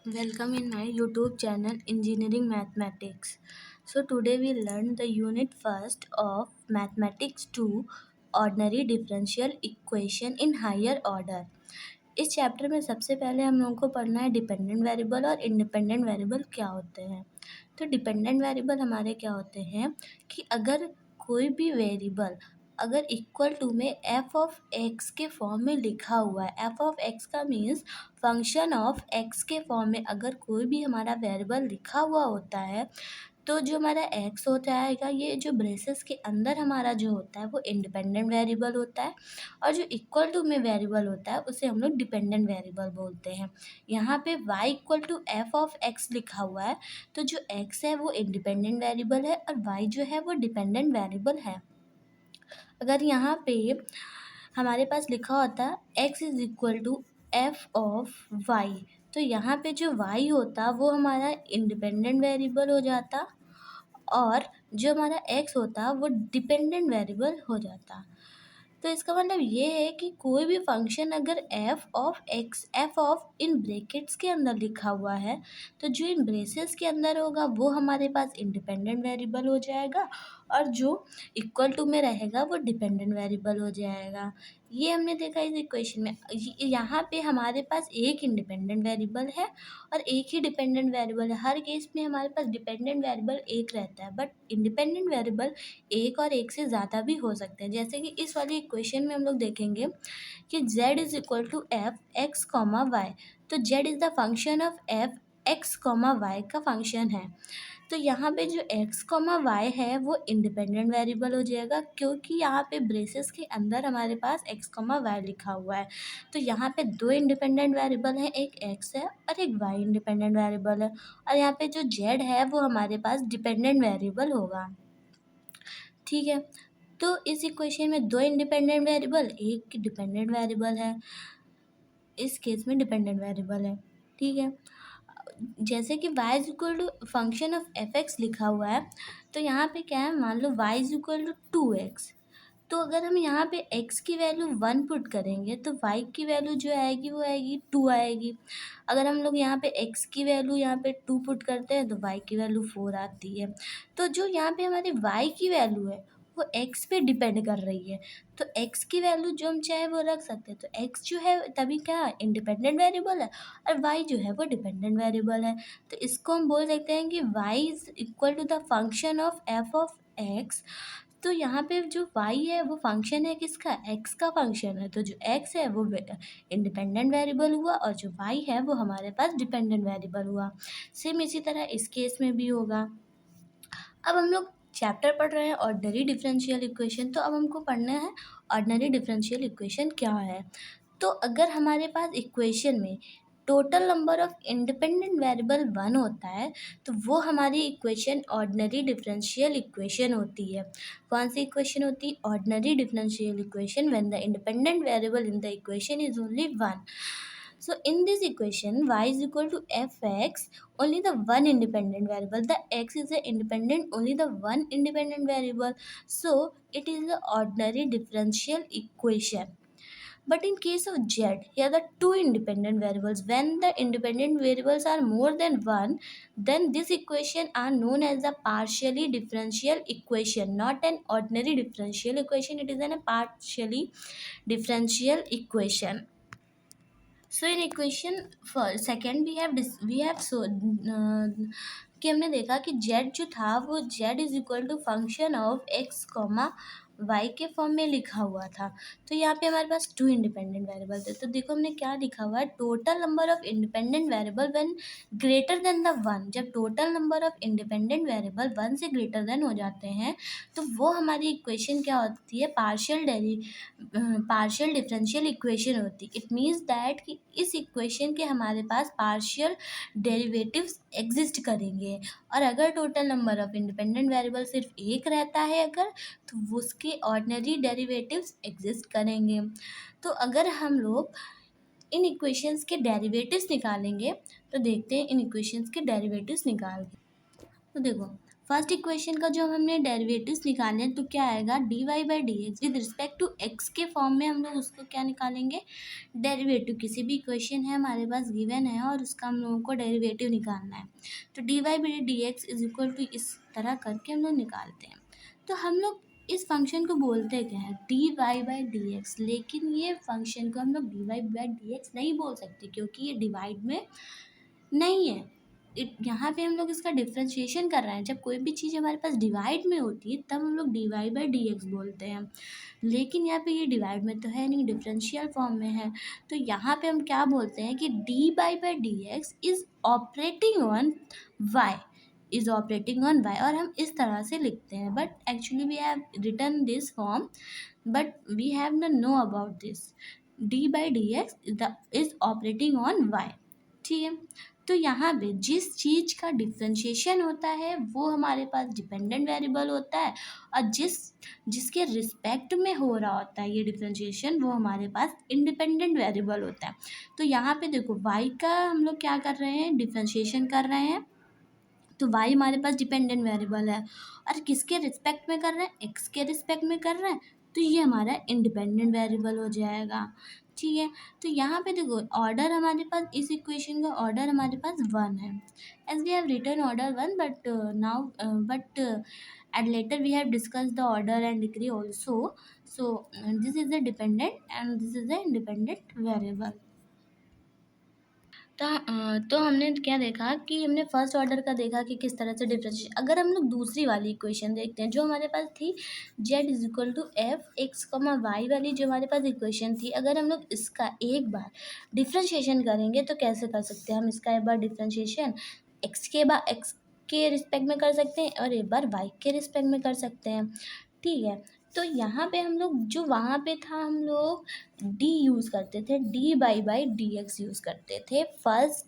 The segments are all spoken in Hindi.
Welcome in my YouTube channel Engineering Mathematics. So today we learn the unit first of Mathematics 2 Ordinary Differential Equation in Higher Order. इस चैप्टर में सबसे पहले हम लोगों को पढ़ना है डिपेंडेंट वेरिएबल और इंडिपेंडेंट वेरिएबल क्या होते हैं। तो डिपेंडेंट वेरिएबल हमारे क्या होते हैं कि अगर कोई भी वेरिएबल अगर इक्वल टू में एफ ऑफ एक्स के फॉर्म में लिखा हुआ है, एफ ऑफ एक्स का मीन्स फंक्शन ऑफ एक्स के फॉर्म में अगर कोई भी हमारा वेरिएबल लिखा हुआ होता है तो जो हमारा एक्स होता है ये जो ब्रेसेस के अंदर हमारा जो होता है वो इंडिपेंडेंट वेरिएबल होता है और जो इक्वल टू में वेरिएबल होता है उसे हम लोग डिपेंडेंट वेरिएबल बोलते हैं। यहाँ पे y equal to F of X लिखा हुआ है तो जो x है वो इंडिपेंडेंट वेरिएबल है और y जो है वो डिपेंडेंट वेरिएबल है। अगर यहाँ पे हमारे पास लिखा होता x is equal to F of y तो यहाँ पे जो y होता वो हमारा इंडिपेंडेंट वेरिएबल हो जाता और जो हमारा x होता वो डिपेंडेंट वेरिएबल हो जाता। तो इसका मतलब ये है कि कोई भी फंक्शन अगर F of x F of in brackets के अंदर लिखा हुआ है तो जो इन ब्रेसेस के अंदर होगा वो हमारे पास इंडिपेंडेंट वेरिएबल हो जाएगा और जो इक्वल टू में रहेगा वो डिपेंडेंट वेरिएबल हो जाएगा। ये हमने देखा इस इक्वेशन में। यहाँ पे हमारे पास एक इंडिपेंडेंट वेरिएबल है और एक ही डिपेंडेंट वेरिएबल है। हर केस में हमारे पास डिपेंडेंट वेरिएबल एक रहता है बट इंडिपेंडेंट वेरिएबल एक और एक से ज़्यादा भी हो सकते हैं। जैसे कि इस वाली इक्वेशन में हम लोग देखेंगे कि z is equal to F X comma Y तो z is the function of F X comma Y का फंक्शन है। तो यहाँ पे जो x कॉमा वाई है वो इंडिपेंडेंट वेरिएबल हो जाएगा क्योंकि यहाँ पे ब्रेसेस के अंदर हमारे पास x कॉमा वाई लिखा हुआ है। तो यहाँ पे दो इंडिपेंडेंट वेरिएबल हैं, एक x है और एक y इंडिपेंडेंट वेरिएबल है और यहाँ पे जो z है वो हमारे पास डिपेंडेंट वेरिएबल होगा। ठीक है, तो इस इक्वेशन में दो इंडिपेंडेंट वेरिएबल एक डिपेंडेंट वेरिएबल है, इस केस में डिपेंडेंट वेरिएबल है। ठीक है, जैसे कि y is equal to function of F X लिखा हुआ है तो यहाँ पे क्या है, मान लो y is equal to 2x तो अगर हम यहाँ पे x की वैल्यू 1 पुट करेंगे तो y की वैल्यू जो आएगी वो आएगी 2 आएगी। अगर हम लोग यहाँ पे x की वैल्यू यहाँ पे 2 पुट करते हैं तो y की वैल्यू 4 आती है। तो जो यहाँ पे हमारी y की वैल्यू है वो x पे डिपेंड कर रही है तो x की वैल्यू जो हम चाहे वो रख सकते हैं। तो x जो है तभी क्या इंडिपेंडेंट वेरिएबल है और y जो है वो डिपेंडेंट वेरिएबल है। तो इसको हम बोल सकते हैं कि y is equal to the function of f of x। तो यहाँ पे जो y है वो फंक्शन है किसका, x का फंक्शन है। तो जो x है वो इंडिपेंडेंट वेरिएबल हुआ और जो y है वो हमारे पास डिपेंडेंट वेरिएबल हुआ। सेम इसी तरह इस केस में भी होगा। अब हम लोग चैप्टर पढ़ रहे हैं ऑर्डिनरी डिफरेंशियल इक्वेशन तो अब हमको पढ़ना है ऑर्डिनरी डिफरेंशियल इक्वेशन क्या है। तो अगर हमारे पास इक्वेशन में total number of independent variable 1 होता है तो वो हमारी इक्वेशन ऑर्डिनरी डिफरेंशियल इक्वेशन होती है। कौन सी इक्वेशन होती है, ordinary differential equation when the independent variable in the equation is only 1। So in this equation y is equal to fx only the one independent variable, the x is the independent only the one independent variable, so it is the ordinary differential equation. But in case of z, here the two independent variables, when the independent variables are more than one, then this equation are known as the partially differential equation, not an ordinary differential equation, it is a partially differential equation. So in equation for second we have so कि हमने देखा कि z जो था वो z is equal to function of x comma y के फॉर्म में लिखा हुआ था। तो यहाँ पे हमारे पास टू इंडिपेंडेंट वेरिएबल थे। तो देखो हमने क्या लिखा हुआ है, total number of independent variable when greater than the 1। जब total number of independent variable 1 से ग्रेटर देन हो जाते हैं तो वो हमारी इक्वेशन क्या होती है, पार्शियल डिफरेंशियल इक्वेशन होती। इट मीन्स दैट कि इस इक्वेशन के हमारे पास पार्शियल डेरिवेटिव्स एग्जिस्ट करेंगे और अगर total number of independent variable सिर्फ एक रहता है अगर तो उसके ऑर्डिनरी डेरिवेटिव्स एग्जिस्ट करेंगे। तो अगर हम लोग इन इक्वेशंस के डेरिवेटिव्स निकालेंगे तो देखते हैं इन इक्वेशंस के डेरिवेटिव्स निकाल के। तो देखो फर्स्ट इक्वेशन का जो हमने डेरिवेटिव्स निकाले हैं तो क्या आएगा, dy by D X with respect to x के फॉर्म में हम लोग उसको क्या निकालेंगे, डेरिवेटिव। किसी भी इक्वेशन है हमारे पास गिवन है और उसका हम लोगों को डेरिवेटिव निकालना है, तो dy by D X is equal to इस तरह करके हम लोग निकालते हैं। तो हम लोग इस फंक्शन को बोलते क्या है, dy बाई डी एक्स, लेकिन ये फंक्शन को हम लोग dy बाई डी एक्स नहीं बोल सकते क्योंकि ये डिवाइड में नहीं है। यहाँ पे हम लोग इसका डिफ्रेंशिएशन कर रहे हैं। जब कोई भी चीज़ हमारे पास डिवाइड में होती है तब हम लोग dy बाई डी एक्स बोलते हैं, लेकिन यहाँ पे ये डिवाइड में तो है नहीं, डिफरेंशियल फॉर्म में है। तो यहाँ पे हम क्या बोलते हैं कि dy by D X is operating on y, is operating on y, और हम इस तरह से लिखते हैं, but actually we have written this form but we have न know about this, dy by D X is operating on y। ठीक है, तो यहाँ पे जिस चीज़ का डिफ्रेंशिएशन होता है वो हमारे पास डिपेंडेंट वेरिएबल होता है, और जिसके रिस्पेक्ट में हो रहा होता है ये डिफ्रेंशिएशन वो हमारे पास इंडिपेंडेंट वेरिएबल होता है। तो यहाँ पे देखो y का हम लोग क्या कर रहे हैं, डिफ्रेंशिएशन कर रहे हैं, तो y हमारे पास डिपेंडेंट वेरिएबल है, और किसके रिस्पेक्ट में कर रहे हैं, x के रिस्पेक्ट में कर रहे हैं, तो ये हमारा इंडिपेंडेंट वेरिएबल हो जाएगा। ठीक है, तो यहाँ पे देखो ऑर्डर हमारे पास, इस इक्वेशन का ऑर्डर हमारे पास 1 है, as we have written order 1, but now but at later we have discuss the order and degree also. So this is the dependent and this is the independent variable. तो हमने क्या देखा कि हमने फर्स्ट ऑर्डर का देखा कि किस तरह से डिफरेंशिएशन। अगर हम लोग दूसरी वाली इक्वेशन देखते हैं जो हमारे पास थी, z is equal to F X comma Y वाली जो हमारे पास इक्वेशन थी, अगर हम लोग इसका एक बार डिफरेंशिएशन करेंगे तो कैसे कर सकते हैं हम इसका एक बार डिफरेंशिएशन, एक्स के रिस्पेक्ट में कर सकते हैं और एक बार वाई के रिस्पेक्ट में कर सकते हैं। ठीक है, तो यहाँ पे हम लोग जो वहाँ पे था हम लोग डी यूज़ करते थे, D by D x use करते थे फर्स्ट,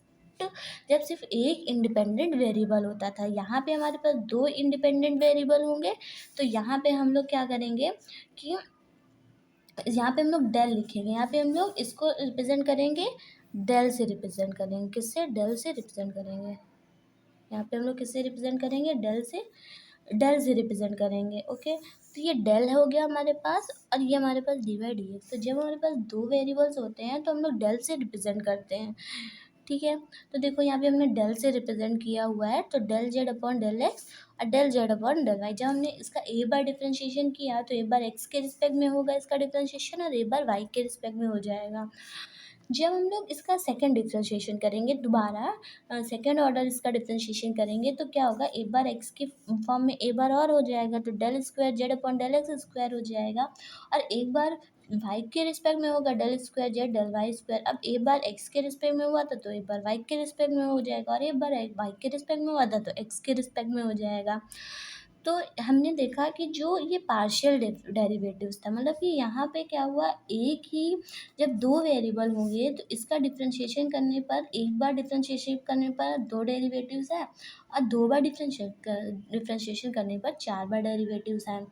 जब सिर्फ एक इंडिपेंडेंट वेरिएबल होता था। यहाँ पे हमारे पास 2 इंडिपेंडेंट वेरिएबल होंगे, तो यहाँ पे हम लोग क्या करेंगे कि यहाँ पे हम लोग डेल लिखेंगे, यहाँ पे हम लोग इसको रिप्रेजेंट करेंगे डेल से, रिप्रेजेंट करेंगे किससे, डेल से रिप्रेजेंट करेंगे। यहाँ पे हम लोग किससे रिप्रेजेंट करेंगे, डेल से रिप्रेजेंट करेंगे। ओके, तो ये डेल हो गया हमारे पास, और ये हमारे पास डी बाई डी एक्स। तो जब हमारे पास 2 वेरिएबल्स होते हैं तो हम लोग डेल से रिप्रेजेंट करते हैं। ठीक है, तो देखो यहाँ पे हमने डेल से रिप्रेजेंट किया हुआ है, तो del Z upon del X और del Z upon del Y. जब हमने इसका एक बार डिफ्रेंशिएशन किया तो एक बार एक्स के रिस्पेक्ट में होगा इसका डिफ्रेंशिएशन, और एक बार वाई के रिस्पेक्ट में हो जाएगा। जब हम लोग इसका सेकंड डिफ्रेंशिएशन करेंगे, दोबारा सेकंड ऑर्डर इसका डिफ्रेंशिएशन करेंगे, तो क्या होगा, एक बार एक्स के फॉर्म में एक बार और हो जाएगा, तो del square Z upon del X square हो जाएगा, और एक बार वाई के रिस्पेक्ट में होगा del square Z del Y square. अब एक बार एक्स के रिस्पेक्ट में हुआ था तो एक बार वाई के रिस्पेक्ट में हो जाएगा, और एक बार वाई के रिस्पेक्ट में हुआ था तो एक्स के रिस्पेक्ट में हो जाएगा। तो हमने देखा कि जो ये पार्शियल डेरिवेटिव्स था, मतलब कि यहाँ पे क्या हुआ, एक ही जब 2 वेरिएबल होंगे तो इसका डिफ्रेंशिएशन करने पर, एक बार डिफ्रेंशिएशन करने पर 2 डेरिवेटिव्स हैं, और 2 बार डिफ्रेंशिएशन करने पर 4 बार डेरिवेटिव्स हैं।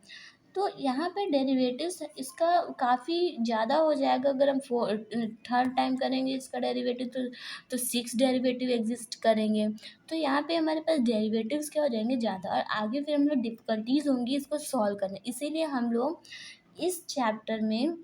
तो यहाँ पे डेरिवेटिव्स इसका काफ़ी ज़्यादा हो जाएगा। अगर हम थर्ड टाइम करेंगे इसका डेरिवेटिव तो 6 डेरिवेटिव एग्जिस्ट करेंगे, तो यहाँ पे हमारे पास डेरिवेटिव्स क्या हो जाएंगे ज़्यादा, और आगे फिर हम लोग डिफ़िकल्टीज होंगी इसको सॉल्व करने। इसीलिए हम लोग इस चैप्टर में,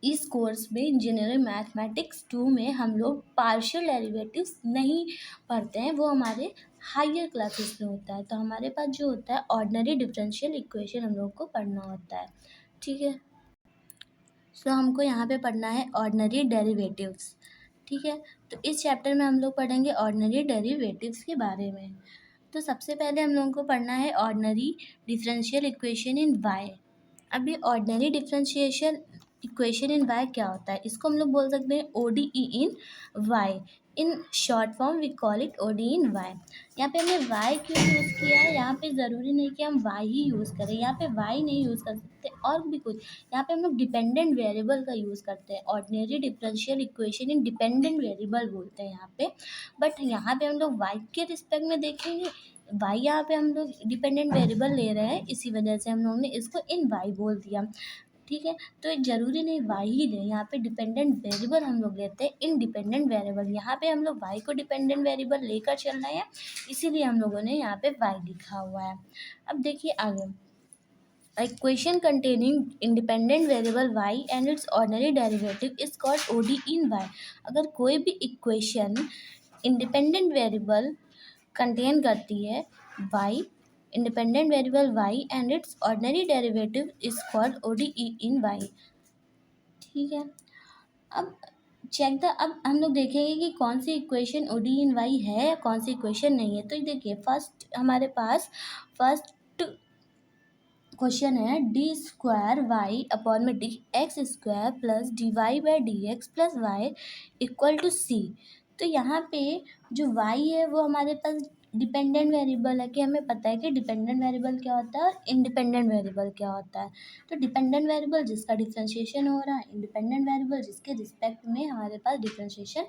इस कोर्स में इंजीनियरिंग मैथमेटिक्स 2 में हम लोग पार्शियल डेरिवेटिव्स नहीं पढ़ते हैं, वो हमारे हायर क्लासेस में होता है। तो हमारे पास जो होता है ऑर्डिनरी डिफरेंशियल इक्वेशन हम लोग को पढ़ना होता है। ठीक है, सो हमको यहाँ पे पढ़ना है ऑर्डिनरी डेरिवेटिव्स। ठीक है, तो इस चैप्टर में हम लोग पढ़ेंगे ऑर्डिनरी डेरिवेटिव्स के बारे में। तो सबसे पहले हम लोगों को पढ़ना है ordinary differential equation in Y. अब ये ordinary differentiation equation in Y क्या होता है, इसको हम लोग बोल सकते हैं ODE in Y. In short form we call it ODE in Y. यहाँ पे हमने वाई क्यों यूज़ किया है, यहाँ पे ज़रूरी नहीं कि हम वाई ही यूज़ करें, यहाँ पे वाई नहीं यूज़ कर सकते और भी कुछ। यहाँ पे हम लोग डिपेंडेंट वेरिएबल का यूज़ करते हैं, ऑर्डिनरी डिफरेंशियल इक्वेशन इन डिपेंडेंट वेरिएबल बोलते हैं यहाँ पे। बट यहाँ पे हम लोग वाई के रिस्पेक्ट में देखेंगे, वाई यहाँ पे हम लोग डिपेंडेंट वेरिएबल ले रहे हैं, इसी वजह से हम लोगों ने इसको इन वाई बोल दिया। ठीक है। तो ज़रूरी नहीं वाई ही लें, यहाँ पे डिपेंडेंट वेरिएबल हम लोग लेते हैं इंडिपेंडेंट वेरिएबल। यहाँ पे हम लोग वाई को डिपेंडेंट वेरिएबल लेकर चल रहे हैं, इसीलिए हम लोगों ने यहाँ पे वाई लिखा हुआ है। अब देखिए आगे, equation containing independent variable y and its ordinary derivative is called ODE in y। अगर कोई भी इक्वेशन इंडिपेंडेंट वेरिएबल कंटेन करती है y, independent variable y and it's ordinary derivative is called ODE in y। ठीक है। अब चेक द, अब हम लोग देखेंगे कि कौन सी इक्वेशन ODE इन y है या कौन सी इक्वेशन नहीं है। तो देखिए फर्स्ट हमारे पास फर्स्ट क्वेश्चन है डी स्क्वायर वाई अपॉन में D X square plus D Y by D X plus Y equal to C. तो यहाँ पे जो वाई है वो हमारे पास डिपेंडेंट वेरिएबल है कि हमें पता है कि डिपेंडेंट वेरिएबल क्या होता है और इंडिपेंडेंट वेरिएबल क्या होता है। तो डिपेंडेंट वेरिएबल जिसका डिफ्रेंशिएशन हो रहा है, इंडिपेंडेंट वेरिएबल जिसके रिस्पेक्ट में हमारे पास डिफ्रेंशिएशन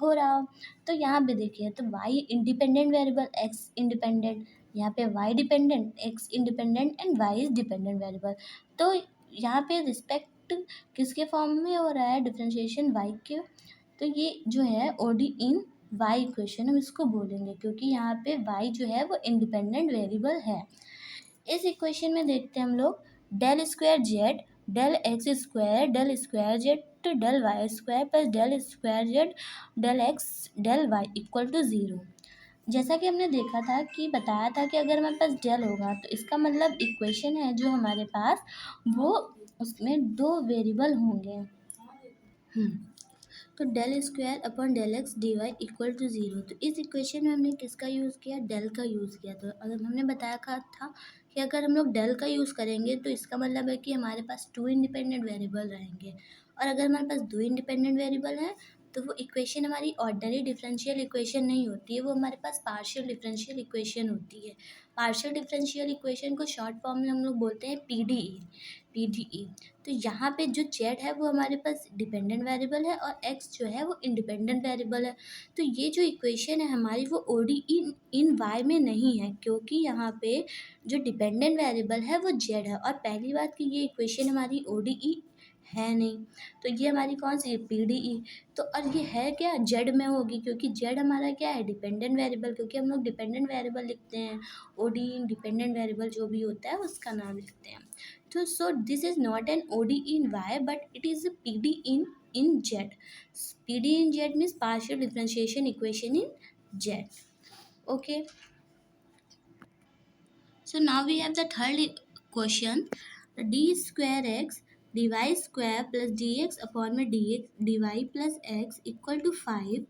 हो रहा हो। तो यहाँ पे देखिए, तो Y independent variable, X independent, यहाँ पे y dependent, x independent and y is dependent variable. तो यहाँ पे रिस्पेक्ट किसके फॉर्म में हो रहा है, डिफरेंशिएशन y के। तो ये जो है OD इन y इक्वेशन हम इसको बोलेंगे, क्योंकि यहाँ पे y जो है वो इंडिपेंडेंट वेरिएबल है। इस इक्वेशन में देखते हैं हम लोग del square Z del X square Z तो del Y square plus del square Z del X del Y equal to 0। जैसा कि हमने देखा था कि बताया था कि अगर हमारे पास डेल होगा तो इसका मतलब इक्वेशन है जो हमारे पास वो उसमें दो वेरिएबल होंगे। तो del square upon del X D Y equal to 0। तो इस इक्वेशन में हमने किसका यूज़ किया, डेल का यूज़ किया। तो अगर हमने बताया था कि अगर हम लोग डेल का यूज़ करेंगे तो इसका मतलब है कि हमारे पास 2 इंडिपेंडेंट वेरिएबल रहेंगे, और अगर हमारे पास 2 इंडिपेंडेंट वेरिएबल हैं तो वो इक्वेशन हमारी ऑर्डिनरी डिफरेंशियल इक्वेशन नहीं होती है, वो हमारे पास पार्शियल डिफरेंशियल इक्वेशन होती है। पार्शियल डिफरेंशियल इक्वेशन को शॉर्ट फॉर्म में हम लोग बोलते हैं पीडीई। तो यहाँ पे जो जेड है वो हमारे पास डिपेंडेंट वेरिएबल है और एक्स जो है वो इंडिपेंडेंट वेरिएबल है। तो ये जो इक्वेशन है हमारी वो ODE इन वाई में नहीं है, क्योंकि यहाँ पे जो डिपेंडेंट वेरिएबल है वो जेड है, और पहली बात कि ये इक्वेशन हमारी ODE है नहीं। तो ये हमारी कौन सी है, PDE। तो और ये है क्या, जेड में होगी, क्योंकि जेड हमारा क्या है, डिपेंडेंट वेरिएबल, क्योंकि हम लोग डिपेंडेंट वेरिएबल लिखते हैं, ODE डिपेंडेंट वेरिएबल जो भी होता है उसका नाम लिखते हैं। So this is not an ODE in Y, but it is a PD in Z. PD in Z means partial differentiation equation in Z. Okay. So now we have the third question. D square x dy square plus dx upon में dx dy plus x equal to 5।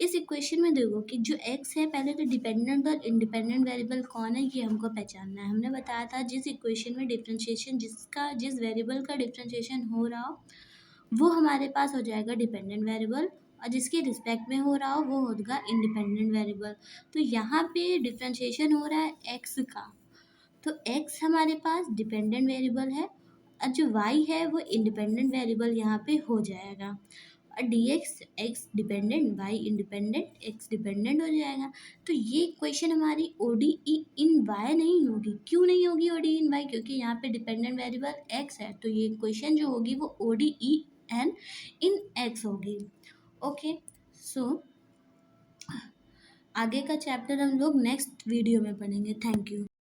इस इक्वेशन में देखो कि जो x है, पहले तो डिपेंडेंट और इंडिपेंडेंट वेरिएबल कौन है ये हमको पहचानना है। हमने बताया था जिस इक्वेशन में डिफरेंशिएशन जिस वेरिएबल का डिफरेंशिएशन हो रहा हो वो हमारे पास हो जाएगा डिपेंडेंट वेरिएबल, और जिसके रिस्पेक्ट में हो रहा हो वो होगा इंडिपेंडेंट वेरिएबल। तो यहाँ पे डिफरेंशिएशन हो रहा है एक्स का, तो x हमारे पास डिपेंडेंट वेरिएबल है और जो y है वो इंडिपेंडेंट वेरिएबल यहाँ पे हो जाएगा, और dx x dependent y independent x dependent हो जाएगा। तो ये इक्वेशन हमारी ODE इन y नहीं होगी। क्यों नहीं होगी ODE इन y, क्योंकि यहाँ पे डिपेंडेंट वेरिएबल x है, तो ये इक्वेशन जो होगी वो ODE एन इन x होगी। ओके। सो आगे का चैप्टर हम लोग नेक्स्ट वीडियो में पढ़ेंगे। Thank you.